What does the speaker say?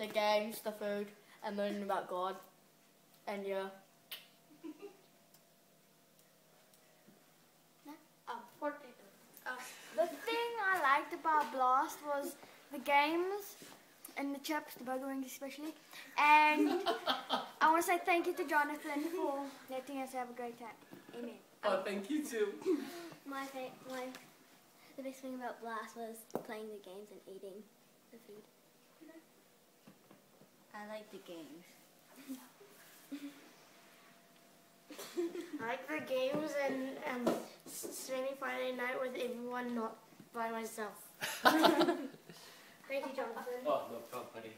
the games, the food, and learning about God. And yeah. The thing I liked about Blast was the games and the chips, the burger wings especially. And I want to say thank you to Jonathan for letting us have a great time. Amen. Oh, thank you too. The best thing about Blast was playing the games and eating the food. I like the games. I like the games and spending Friday night with everyone, not by myself. Thank you, Jonathan. Oh, no problem, buddy.